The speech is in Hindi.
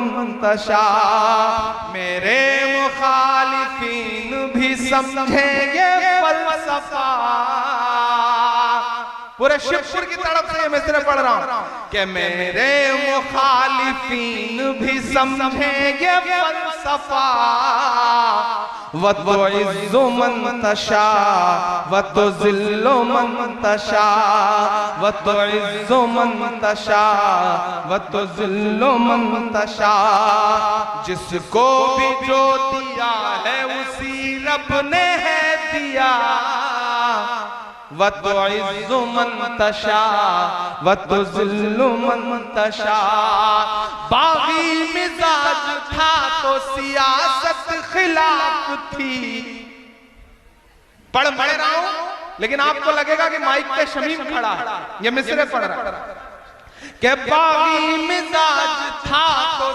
मंतशा। मेरे मुखालिफीन भी समझेंगे फलसफा। पूरे शिवपुर की तरफ से ये मिसरे पढ़ रहा हूं कि मेरे मुखालिफीन भी समझेंगे फलसफा। व तो इज़्ज़ु मन तशा व तो ज़िल्लु मन तशा। व तो इज़्ज़ु मन तशा व तो ज़िल्लु मन तशा। जिसको भी जो दिया है उसी रब ने है दिया। व तो इज़्ज़ु मन तशा व तो ज़िल्लु मन तशा। बागी मिजाज था तो सियासत खिलाफ थी। पढ़ रहा हूं लेकिन आपको लगेगा कि माइक पे शमीम खड़ा है, ये मिसरे पढ़ रहा है कि बागी मिजाज था तो